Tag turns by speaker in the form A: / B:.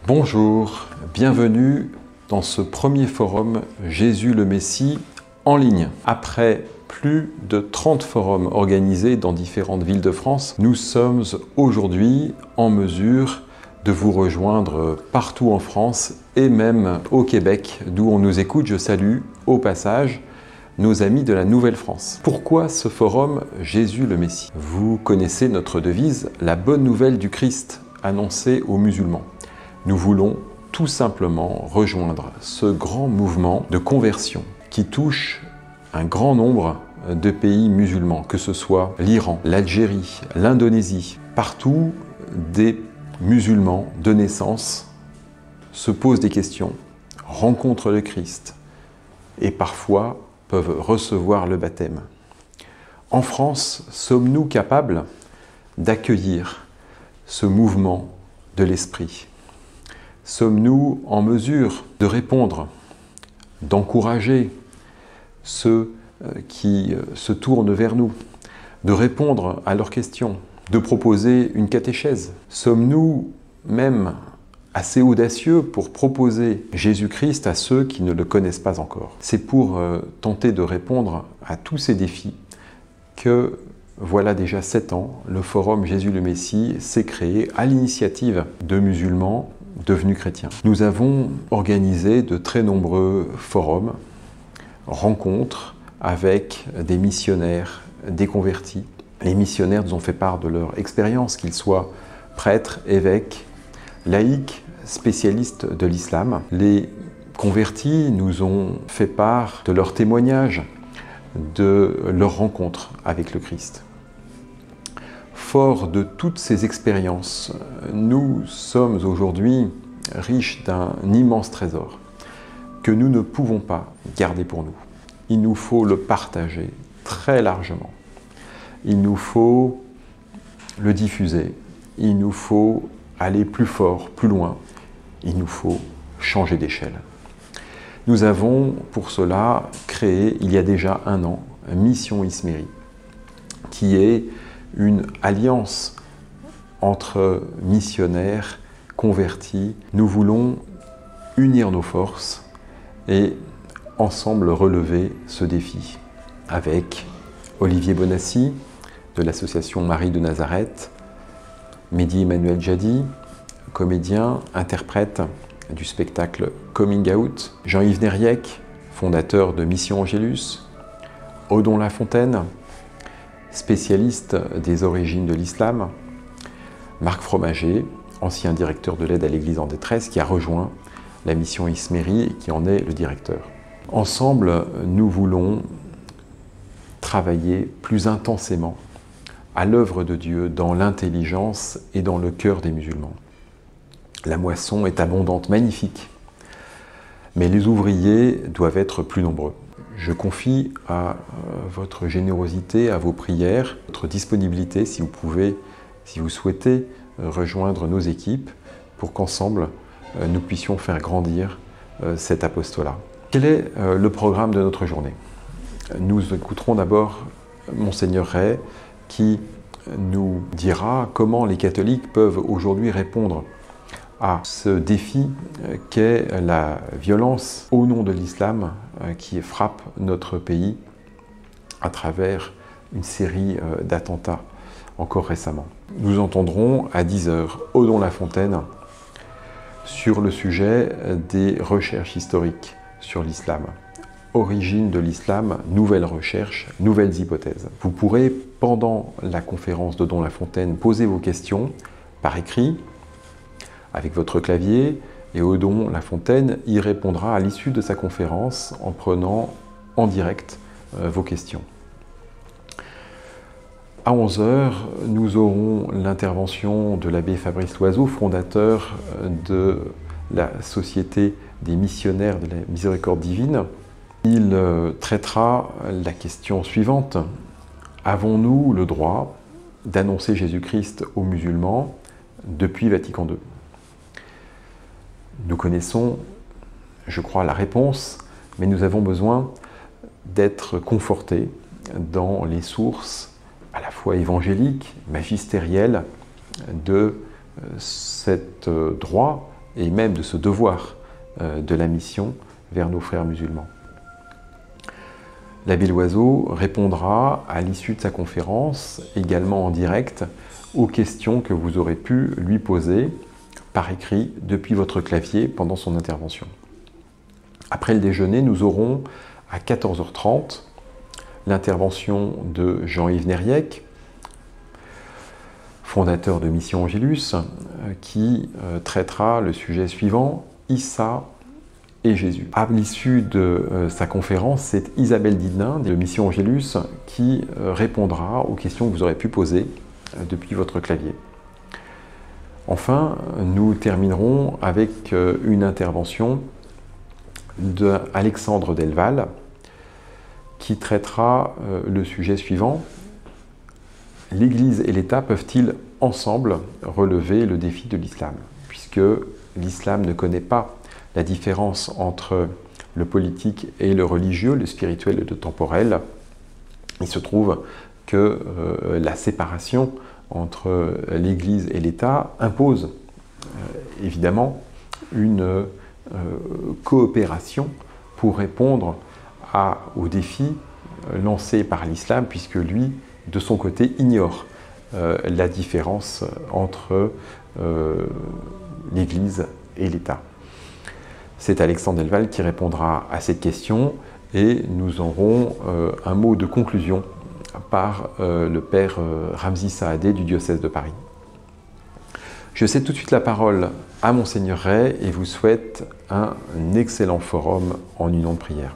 A: Bonjour, bienvenue dans ce premier forum Jésus le Messie en ligne. Après plus de 30 forums organisés dans différentes villes de France, nous sommes aujourd'hui en mesure de vous rejoindre partout en France et même au Québec, d'où on nous écoute. Je salue au passage nos amis de la Nouvelle-France. Pourquoi ce forum Jésus le Messie? Vous connaissez notre devise, la bonne nouvelle du Christ annoncée aux musulmans. Nous voulons tout simplement rejoindre ce grand mouvement de conversion qui touche un grand nombre de pays musulmans, que ce soit l'Iran, l'Algérie, l'Indonésie. Partout, des musulmans de naissance se posent des questions, rencontrent le Christ et parfois peuvent recevoir le baptême. En France, sommes-nous capables d'accueillir ce mouvement de l'esprit? Sommes-nous en mesure de répondre, d'encourager ceux qui se tournent vers nous, de répondre à leurs questions, de proposer une catéchèse? Sommes-nous même assez audacieux pour proposer Jésus-Christ à ceux qui ne le connaissent pas encore? C'est pour tenter de répondre à tous ces défis que voilà déjà 7 ans, le forum Jésus le Messie s'est créé à l'initiative de musulmans devenus chrétiens. Nous avons organisé de très nombreux forums, rencontres avec des missionnaires, des convertis. Les missionnaires nous ont fait part de leur expérience, qu'ils soient prêtres, évêques, laïcs, spécialistes de l'islam. Les convertis nous ont fait part de leurs témoignages, de leurs rencontres avec le Christ. Fort de toutes ces expériences, nous sommes aujourd'hui riches d'un immense trésor que nous ne pouvons pas garder pour nous. Il nous faut le partager très largement. Il nous faut le diffuser. Il nous faut aller plus fort, plus loin. Il nous faut changer d'échelle. Nous avons pour cela créé, il y a déjà 1 an, Mission Ismérie, qui est une alliance entre missionnaires convertis. Nous voulons unir nos forces et ensemble relever ce défi avec Olivier Bonassi de l'association Marie de Nazareth, Mehdi Emmanuel Jadi, comédien, interprète du spectacle Coming Out, Jean-Yves Nériec, fondateur de Mission Angélus, Odon Lafontaine, spécialiste des origines de l'islam, Marc Fromager, ancien directeur de l'aide à l'Église en détresse, qui a rejoint la Mission Ismérie et qui en est le directeur. Ensemble, nous voulons travailler plus intensément à l'œuvre de Dieu dans l'intelligence et dans le cœur des musulmans. La moisson est abondante, magnifique, mais les ouvriers doivent être plus nombreux. Je confie à votre générosité, à vos prières, votre disponibilité, si vous pouvez, si vous souhaitez rejoindre nos équipes pour qu'ensemble nous puissions faire grandir cet apostolat. Quel est le programme de notre journée? Nous écouterons d'abord Monseigneur Ray qui nous dira comment les catholiques peuvent aujourd'hui répondre à ce défi qu'est la violence au nom de l'islam qui frappe notre pays à travers une série d'attentats encore récemment. Nous entendrons à 10 h Odon Lafontaine sur le sujet des recherches historiques sur l'islam. Origine de l'islam, nouvelles recherches, nouvelles hypothèses. Vous pourrez, pendant la conférence d'Odon Lafontaine, poser vos questions par écrit, avec votre clavier, et Odon Lafontaine y répondra à l'issue de sa conférence en prenant en direct vos questions. À 11 h, nous aurons l'intervention de l'abbé Fabrice Loiseau, fondateur de la Société des missionnaires de la miséricorde divine. Il traitera la question suivante: avons-nous le droit d'annoncer Jésus-Christ aux musulmans depuis Vatican II? Nous connaissons, je crois, la réponse, mais nous avons besoin d'être confortés dans les sources à la fois évangéliques, magistérielles, de cet droit et même de ce devoir de la mission vers nos frères musulmans. L'abbé Loiseau répondra à l'issue de sa conférence, également en direct, aux questions que vous aurez pu lui poser par écrit depuis votre clavier pendant son intervention. Après le déjeuner, nous aurons à 14h30 l'intervention de Jean-Yves Nériec, fondateur de Mission Angélus, qui traitera le sujet suivant, Issa et Jésus. À l'issue de sa conférence, c'est Isabelle Didlin de Mission Angélus qui répondra aux questions que vous aurez pu poser depuis votre clavier. Enfin, nous terminerons avec une intervention d'Alexandre Delval qui traitera le sujet suivant. L'Église et l'État peuvent-ils ensemble relever le défi de l'islam? Puisque l'islam ne connaît pas la différence entre le politique et le religieux, le spirituel et le temporel. Il se trouve que la séparation entre l'Église et l'État impose évidemment une coopération pour répondre aux défis lancés par l'islam, puisque lui, de son côté, ignore la différence entre l'Église et l'État. C'est Alexandre Delval qui répondra à cette question et nous aurons un mot de conclusion par le père Ramzi Saadé du diocèse de Paris. Je cède tout de suite la parole à Monseigneur Ray et vous souhaite un excellent forum en union de prière.